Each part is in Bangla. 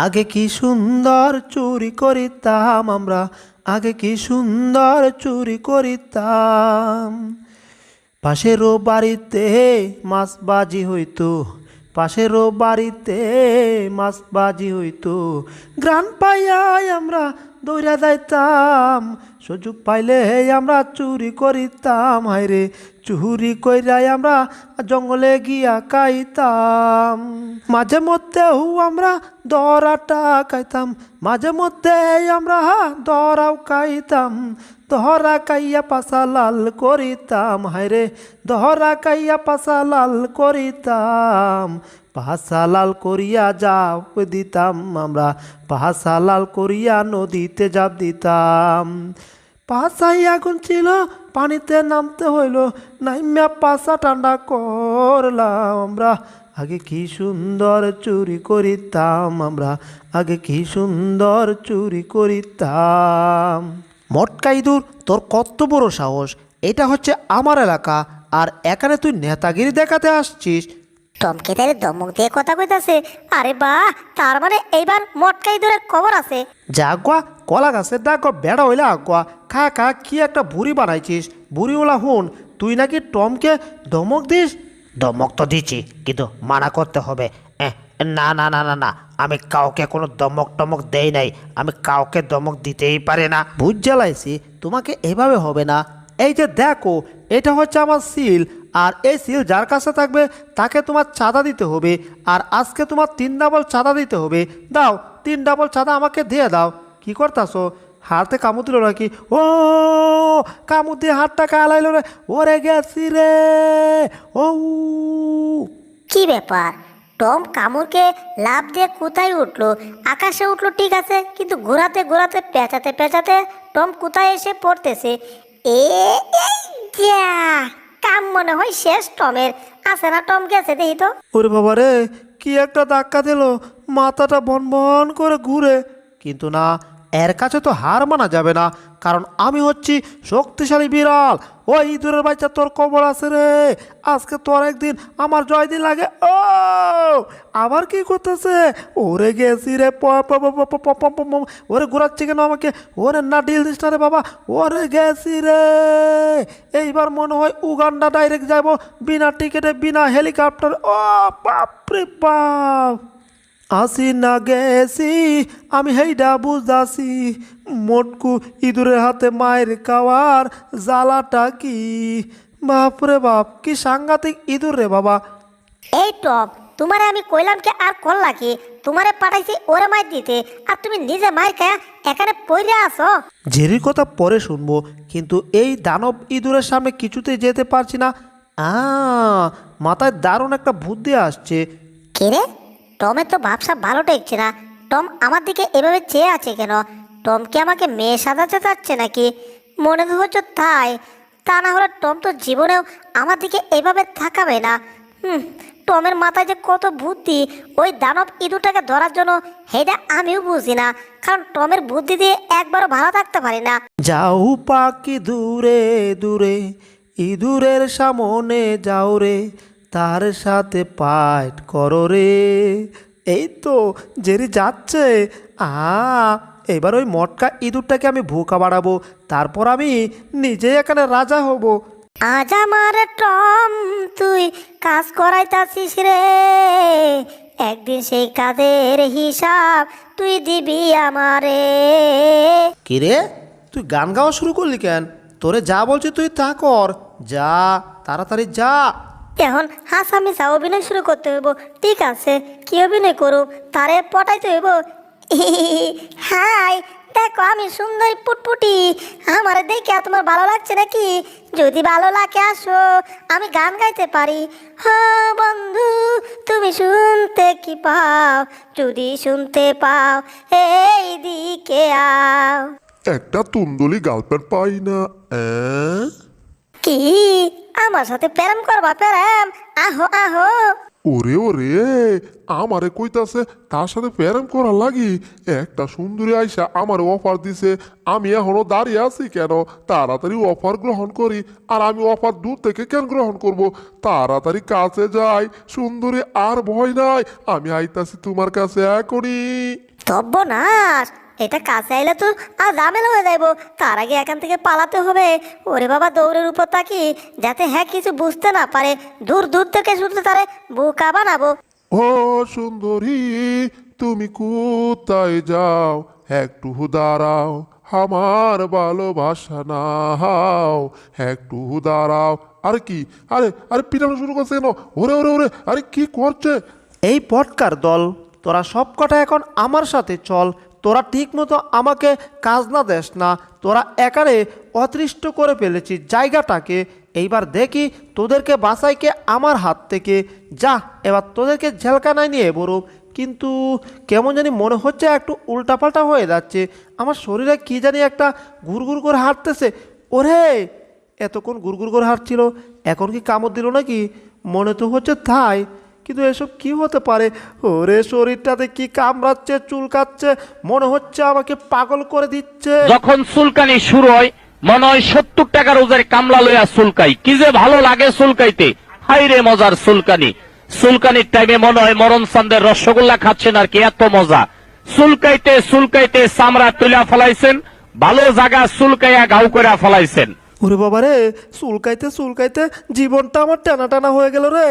আগে কি সুন্দর চুরি করিতাম আমরা, আগে কি সুন্দর চুরি করিতাম। পাশেরও বাড়িতে মাছ বাজি হইতো, পাশেরও বাড়িতে মাছ বাজি হইতো। গ্রান পাইয়াই আমরা দৌড়া যাইতাম, সুযোগ পাইলে আমরা চুরি করিতাম। হায়রে চুরি কইরাই আমরা জঙ্গলে গিয়া খাইতাম। মাঝে মধ্যেও আমরা দরাটা খাইতাম, মাঝে মধ্যে আমরা দরাও খাইতাম। দহরা কাইয়া পাশা লাল করিতাম, হায়রে দহরা কাইয়া পাশা লাল করিতাম। পাশা লাল করিয়া জাপ দিতাম আমরা, পাশা লাল করিয়া নদীতে জাপ দিতাম। পাশাই আগুন ছিল পানিতে নামতে হইল, নাইমা পাশা ঠান্ডা করলাম আমরা। আগে কি সুন্দর চুরি করিতাম আমরা, আগে কি সুন্দর চুরি করিতাম। মটকা ইঁদুর, তোর কত বড় সাহস! এটা হচ্ছে আমার এলাকা, আর এখানে তুই নেতাগিরি দেখাতে আসছিস? টমকে তাহলে দমক দিয়ে কথা কইতাছে। আরে বাহ, তার মানে এইবার মটকা ইঁদুরের খবর আছে। যা গোয়া কলা গাছের ডাক বেড়া হইলে আগুয়া খা খা। কি একটা বুড়ি বানাইছিস বুড়িওলা। হুন, তুই নাকি টমকে ধমক দিস? ধমক তো দিচ্ছি, কিন্তু মানা করতে হবে। না না না না না, আমি কাউকে কোনো ধমক টমক দেই নাই, আমি কাউকে ধমক দিতেই পারি না। বুঝ জ্বালাইছি, তোমাকে এভাবে হবে না। এই যে দেখো, এটা হচ্ছে আমার সিল, আর এই সিল যার কাছে থাকবে তাকে তোমার চাঁদা দিতে হবে। আর আজকে তোমার 3 ডাবল চাঁদা দিতে হবে। দাও, 3 ডাবল চাঁদা আমাকে দিয়ে দাও। কি করতাছো? হাতে কামড় দিল নাকি? ও কামড় দিয়ে হাতটা কালাইল রে, ওরে গেছি রে। ও কি ব্যাপার? টম কামড়কে লাফ দিয়ে কোথায় উঠলো? আকাশে উঠলো ঠিক আছে, কিন্তু ঘোরাতে ঘোরাতে পেঁচাতে পেঁচাতে টম কোথায় এসে পড়তেছে? এই যা, কাম মনে হয় শেষ টমের। আছে না টম গেছে, দেখি তো। ওরে বাবা রে, কি একটা ধাক্কা দিল, মাথাটা বন বন করে ঘুরে। কিন্তু না, এর কাছে তো হার মানা যাবে না, কারণ আমি হচ্ছি শক্তিশালী বিড়াল। ওই ইঁদুরের বাচ্চা, তোর কবর আছে রে। আজকে তোর একদিন আমার জয় দিন লাগে। ও আবার কি করতেছে? ওরে গেছি রে। ওরে ঘোরাচ্ছি কেন আমাকে? ওরে না ডিল দিস না রে বাবা। ওরে গেছি রে। এইবার মনে হয় উগান্ডা ডাইরেক্ট যাব, বিনা টিকিটে, বিনা হেলিকপ্টার। ও বাপরে বাপ! আসি না গেছি আমি, হেইডা বুঝাছি। মোটকু ইঁদুরের হাতে মায়ের খাওয়ার জ্বালাটা কি! বাপরে বাপ, কি সাংঘাতিক ইঁদুর রে বাবা। এই টম, তোমারে আমি কইলাম কে আর করলা কি? তোমারে পাঠাইছি ওরে মার দিতে, আর তুমি নিজে মার খায়া এখানে পড়ে আসো। ঝেরির কথা পরে শুনবো, কিন্তু এই দানব ইঁদুরের সামনে কিছুতেই যেতে পারছি না। মাথায় দারুণ একটা বুদ্ধি আসছে। কে রে? টমের তো ভাবসা ভালো ঠেকছে না। টম আমার দিকে এভাবে চেয়ে আছে কেন? টম কি আমাকে মেয়ে সাজাতে চাচ্ছে নাকি? মনে তো হচ্ছে তাই। তা না হলে টম তো জীবনেও আমার দিকে এভাবে থাকাবে না। টমের মাথায় যে কত বুদ্ধি ওই দানব ইঁদুরটাকে ধরার জন্য, সেটা আমিও বুঝি না। কারণ টমের বুদ্ধি দিয়ে একবারও ভালো থাকতে পারি না। যাও পাখি দূরে দূরে, ইঁদুরের সামনে যাও রে, তার সাথে ফাইট করো রে। এই তো জেরি যাচ্ছে। এবার ওই মটকা ইঁদুরটাকে আমি ভুকা বাড়াবো, তারপর আমি নিজেই এখানে রাজা হব। আজ আমার টম তুই কাজ করাইতাছিস রে, একদিন সেই কাজের হিসাব তুই দিবি আমারে। কিরে, তুই গান গাওয়া শুরু করলি কেন? তোরে যা বলছি তুই তা কর। যা, তাড়াতাড়ি যা। এখন হাসামিসা অভিনয় শুরু করতে হইব। ঠিক আছে, কি অভিনয় করুক? তারে পটাইতে হইব। হাই, দেখো আমি সুন্দরী পুটপুটি। আমার দেখে তোমার ভালো লাগছে নাকি? যদি ভালো লাগে আসো, আমি গান গাইতে পারি। হ্যাঁ বন্ধু, তুমি শুনতে কি পাও? যদি শুনতে পাও এই দিকে আও। একটা তুন্দুলি গার্লফ্রেন্ড পাই না। কি আমার সাথে প্রেম করবা? প্রেম? আহো আহো। ওরে ওরে, আমারে কইতাছে তার সাথে প্রেম করার লাগি। একটা সুন্দরী আইসা আমার অফার দিছে, আমি এখনো দাঁড়িয়ে আছি কেন? তাড়াতাড়ি অফার গ্রহণ করি। আর আমি অফার দূর থেকে কেন গ্রহণ করব? তাড়াতাড়ি কাছে যাই। সুন্দরী, আর ভয় নাই, আমি আইতাছি তোমার কাছে এখনই। সর্বনাশ, এটা কাছে আইলে তো আর ঝামেলা হয়ে যাইব। তার আগে এখান থেকে পালাতে হবে। ওরে বাবা, দৌড়ের উপর তাকি যাতে হ্যাঁ কিছু বুঝতে না পারে। দূর দূর থেকে শুধু তারে বোকা বানাবো। ও সুন্দরী, তুমি কোথায় যাও? একটু দাঁড়াও, আমার ভালোবাসা নাও, একটু দাঁড়াও। আরে কি, আরে আরে পিটানো শুরু করছে কেন? ওরে ওরে ওরে, আরে কি করছে? এই পটকার দল, তোরা সব কটা এখন আমার সাথে চল। তোরা ঠিক মতো আমাকে কাজ না দেস না। তোরা একারে অতৃষ্ট করে ফেলেছিস জায়গাটাকে। এইবার দেখি তোদেরকে বাঁচাইকে আমার হাত থেকে। যা, এবার তোদেরকে ঝেলকানায় নিয়ে বরুম। কিন্তু কেমন জানি মনে হচ্ছে একটু উল্টাপাল্টা হয়ে যাচ্ছে। আমার শরীরে কি জানি একটা গুড়গুড় করে হাঁটতেছে। ওরে, এতক্ষণ গুড়গুড় করে হাঁটছিল, এখন কি কামড় দিল নাকি? মনে তো হচ্ছে তাই, কিন্তু এসব কি হতে পারে? ওরে, শরীরটাতে কি কামড়াচ্ছে, চুলকাচ্ছে, মনে হচ্ছে আমাকে পাগল করে দিচ্ছে। যখন চুলকানি শুরু হয় মনে হয় 70 টাকা রোজের কামলা লইয়া চুলকাই, কি যে ভালো লাগে চুলকাইতে। হাই রে মজার চুলকানি। চুলকানির টাইমে মনে হয় মরণ চান্দের রসগোল্লা খাচ্ছেন আর কি, এত মজা। চুলকাইতে চুলকাইতে চামড়া তুলা ফেলাইছেন, ভালো জায়গা চুলকাইয়া ঘাউ করে ফেলাইছেন। ওরে বাবা রে, চুলকাইতে চুলকাইতে জীবনটা আমার টানা টানা হয়ে গেল রে।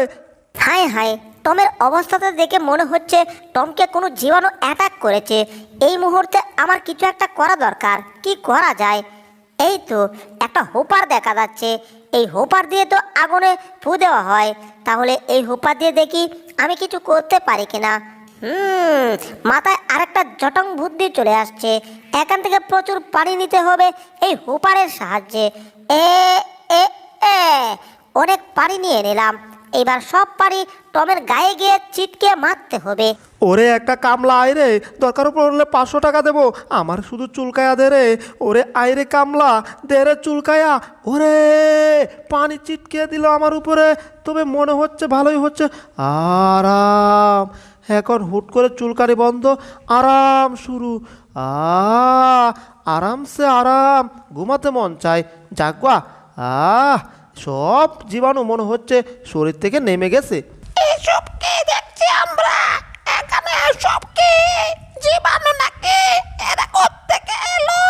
হায় হায়, টমের অবস্থাটা দেখে মনে হচ্ছে টমকে কোনো জীবাণু অ্যাটাক করেছে। এই মুহূর্তে আমার কিছু একটা করা দরকার। কি করা যায়? এই তো একটা হোপার দেখা যাচ্ছে। এই হোপার দিয়ে তো আগুনে ফু দেওয়া হয়। তাহলে এই হোপার দিয়ে দেখি আমি কিছু করতে পারি কিনা। মাথায় আরেকটা জটং বুদ্ধি চলে আসছে। এখান থেকে প্রচুর পানি নিতে হবে এই হোপারের সাহায্যে। এ এ এ অনেক পানি নিয়ে নিলাম। এবার সব পানি টমের গায়ে গিয়ে চিটকে মারতে হবে। ওরে, একটা কামলা আয় রে, দরকার পড়লে 500 টাকা দেবো। আমার শুধু চুলকায়া দে রে। ওরে আয় রে কামলা, দে রে চুলকায়া। ওরে, পানি চিটকে দিল আমার উপরে। তবে মনে হচ্ছে ভালোই হচ্ছে। আরাম, এখন হুট করে চুলকানি বন্ধ, আরাম শুরু। আরামসে আরাম, ঘুমাতে মন চায়। যাগুয়া, সব জীবাণু মনে হচ্ছে শরীর থেকে নেমে গেছে। এসব কি দেখছি আমরা? এখানে সব কি জীবাণু নাকি? এরা কোত্থেকে এলো?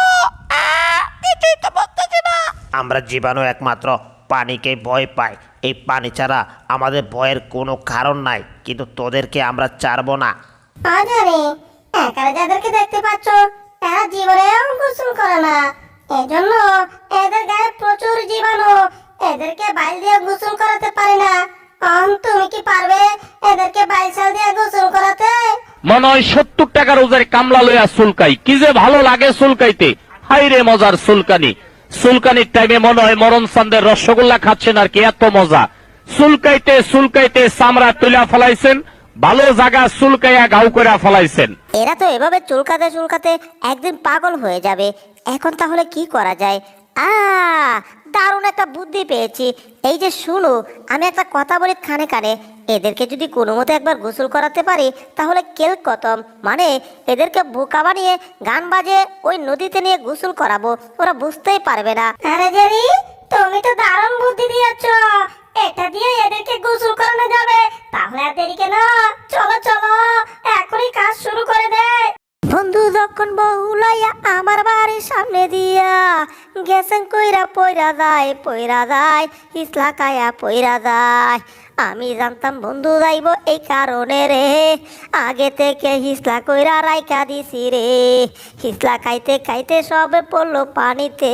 কিছুই তো বুঝতেছি না। আমরা জীবাণু একমাত্র পানিকে ভয় পাই। এই পানি ছাড়া আমাদের ভয়ের কোনো কারণ নাই, কিন্তু তোদেরকে আমরা ছাড়বো না। আজারে, এখানে যাদেরকে দেখতে পাচ্ছ তারা জীবনেও গোসল করে না। এজন্য এদের গায়ে প্রচুর জীবাণু। এদেরকে বাইল দিয়ে গোসল করাতে পারে না। তুমি কি পারবে এদেরকে বাইসাল দিয়ে গোসল করাতে? মনে হয় 70 টাকা রোজের কামলা লইয়া চুলকাই, কি যে ভালো লাগে চুলকাইতে। হাই রে মজার চুলকানি। চুলকানির টাইমে মনে হয় মরণ চান্দের রসগোল্লা খাচ্ছেন আর কি, এত মজা। চুলকাইতে চুলকাইতে চামড়া তুলা ফেলাইছেন, ভালো জায়গা চুলকাইয়া ঘাউ করে ফেলাইছেন। এরা তো এভাবে চুলকাতে চুলকাতে একদিন পাগল হয়ে যাবে। এখন তাহলে কি করা যায়? দারুণ একটা বুদ্ধি পেয়েছি। এই যে শুনো, আমি একটা কথা বলি কানে কানে। এদেরকে যদি কোনো মতো একবার গোসল করাতে পারি তাহলে কেল কতম। মানে এদেরকে বোকা বানিয়ে গান বাজে ওই নদীতে নিয়ে গোসল করাবো, ওরা বুঝতেই পারবে না। আরে জেরি, তুমি তো দারুণ বুদ্ধি দিয়েছ। এটা দিয়ে এদেরকে গোসল করানো যাবে। তাহলে আর দেরি কেন? চলো চলো, এখনই কাজ শুরু করে দে। বন্ধু যখন বউ লইয়া আমার বাড়ির সামনে দিয়া গেছেন কইরা পইরা যায়, হিসলা কায়া পইরা যায়। আমি জানতাম বন্ধু যাইব এই কারণে রে, আগে থেকে হিসলা কইরা রাইকা দিছি রে। হিসলা খাইতে খাইতে সবে পড়লো পানিতে,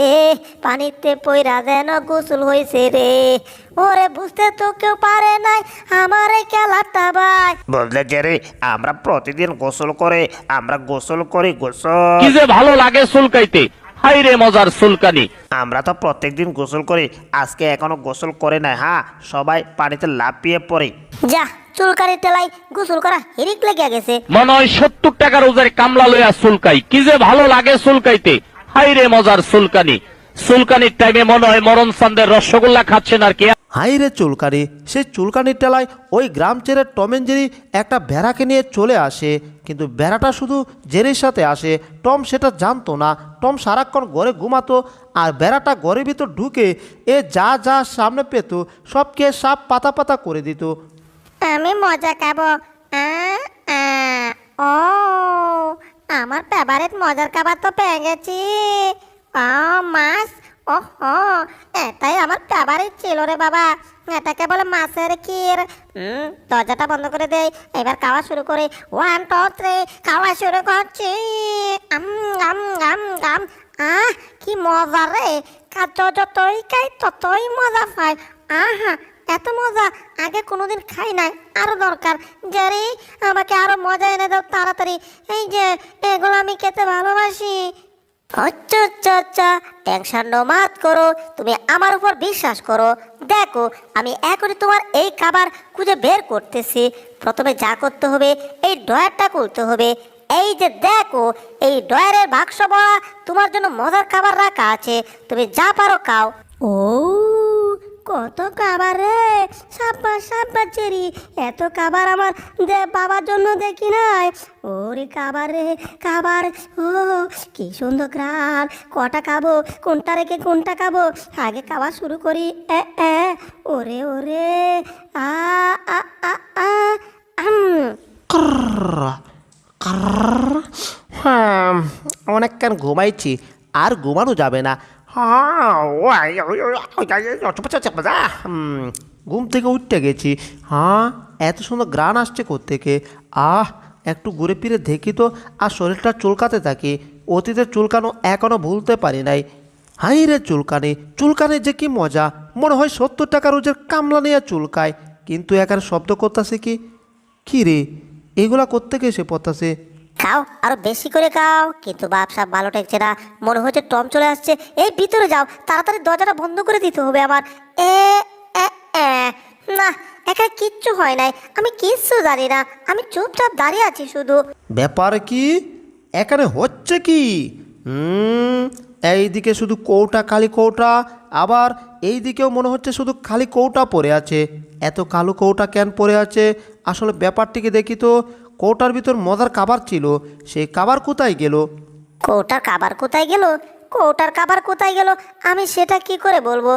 পানিতে পইরা যেন গোসল হয়েছে রে। ওরে, বুঝতে তো কেউ পারে নাই আমার এই খেলাটা ভাই। বুঝলে জেরি, আমরা প্রতিদিন গোসল করি, গোসল। কি যে ভালো লাগে চুলকাইতে। হাই রে মজার চুলকানি। আমরা তো প্রত্যেকদিন গোসল করি, আজকে এখনো গোসল করে নাই। সবাই পানিতে লাফিয়ে পড়ি। যা, চুলকানি টেলাই গোসল করা হিরিক লেগে গেছে। মনে হয় 70 টাকা রোজের কামলা লইয়া চুলকাই, কি যে ভালো লাগে চুলকাইতে। হাই রে মজার চুলকানি। চুলকানির টাইমে মনে হয় মরণ চান্দের রসগোল্লা খাচ্ছেন আর কি। হাই রে চুলকানি। সেই চুলকানির টেলায় ওই গ্রাম ছেড়ে টম এন্ড জেরি একটা ভেড়াকে নিয়ে চলে আসে। কিন্তু ভেড়াটা শুধু জেরির সাথে আসে। টম সেটা জানতো না। টম সারাক্ষণ ঘরে ঘুমাতো, আর ভেড়াটা ঘরের ভিতর ঢুকে এ যা যা সামনে পেত সবকে সাপ পাতা পাতা করে দিত। আমি মজা খাবো। ও, আমার ফেভারিট মজার খাবার তো পেয়ে গেছি। মাছ, ওহো, এটাই আমার ফেভারিট ছিল রে বাবা। এটাকে বলে মাছের ক্ষীর। দরজাটা বন্ধ করে দেই, এবার খাওয়া শুরু করি। 1 2 3 খাওয়া শুরু করছি। আম আম আম আম আহ কি মজা রে! খাদ্য যতই খাই ততই মজা পাই। আহা, এত মজা আগে কোনোদিন খাই নাই, আরো দরকার। জারি, আমাকে আরো মজা এনে দাও তাড়াতাড়ি। এই যে এগুলো আমি খেতে ভালোবাসি। আচ্ছা আচ্ছা আচ্ছা, টেনশন নো মাত করো, তুমি আমার উপর বিশ্বাস করো। দেখো, আমি এখনই তোমার এই খাবার খুঁজে বের করতেছি। প্রথমে যা করতে হবে, এই ডয়ারটা খুলতে হবে। এই যে দেখো, এই ডয়ারের বাক্স ভরা তোমার জন্য মজার খাবার রাখা আছে, তুমি যা পারো খাও। ও, কত খাবার রে! সাব্বাস সাব্বাস চেরি, এত খাবার আমার বাবার জন্য দেখি নাই। ওরে খাবার রে খাবার! ও কি সুন্দর ঘ্রাণ! কটা খাবো, কোনটা রেখে কোনটা খাবো? আগে খাওয়া শুরু করি। ওরে ওরে, আ আ আ আ হ্যাঁ, অনেকক্ষণ ঘুমাইছি, আর ঘুমানো যাবে না। ঘুম থেকে উঠতে গেছি। হ্যাঁ, এত সুন্দর গ্রান আসছে কোত্থেকে? একটু ঘুরে ফিরে দেখি তো, আর শরীরটা চুলকাতে থাকি। অতীতের চুলকানো এখনও ভুলতে পারি নাই। হাই রে চুলকানি, চুলকানি যে কি মজা! মনে হয় 70 টাকা রোজের কামলা নিয়ে চুলকায়, কিন্তু এখানে শব্দ করতেছে কি? কি রে, এগুলা কোত্থেকে এসে পড়তাছে? খাও, আরো বেশি করে খাও। কিন্তু ব্যবসা ভালো ঠেকছে না, মনে হচ্ছে টম চলে আসছে। এই ভিতরে যাও, তাড়াতাড়ি দরজাটা বন্ধ করে দিতে হবে আমার। এ এ এ না, একা কিচ্ছু হয় নাই, আমি কিচ্ছু জানি না, আমি চুপচাপ দাঁড়িয়ে আছি শুধু। ব্যাপার কি এখানে হচ্ছে কি? এইদিকে শুধু কৌটা, খালি কৌটা, আবার এই দিকেও মনে হচ্ছে শুধু খালি কৌটা পড়ে আছে। এত কালো কৌটা কেন পড়ে আছে? আসলে ব্যাপারটিকে দেখি তো। কৌটার ভিতর মজার খাবার ছিল, সেই খাবার কোথায় গেল? কৌটার খাবার কোথায় গেল? কৌটার খাবার কোথায় গেল আমি সেটা কি করে বলবো?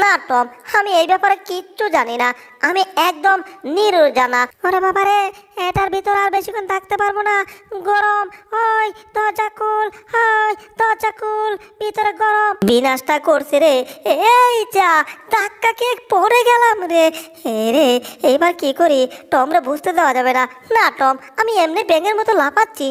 না টম, আমি এই ব্যাপারে কিচ্ছু জানি না, আমি একদম নির্জানা। ওরে বাবা রে, এটার ভিতর আর বেশিক্ষণ থাকতে পারবো না, গরম। ওই দরজা খুল, ওই দরজা খুল, ভিতরে গরম। বিনাশটা করছে রে! এই যা, ধাক্কা কে পড়ে গেলাম রে! রে, এবার কি করি? টম রে বুঝতে দেওয়া যাবে না। না টম, আমি এমনি ব্যাঙের মতো লাফাচ্ছি।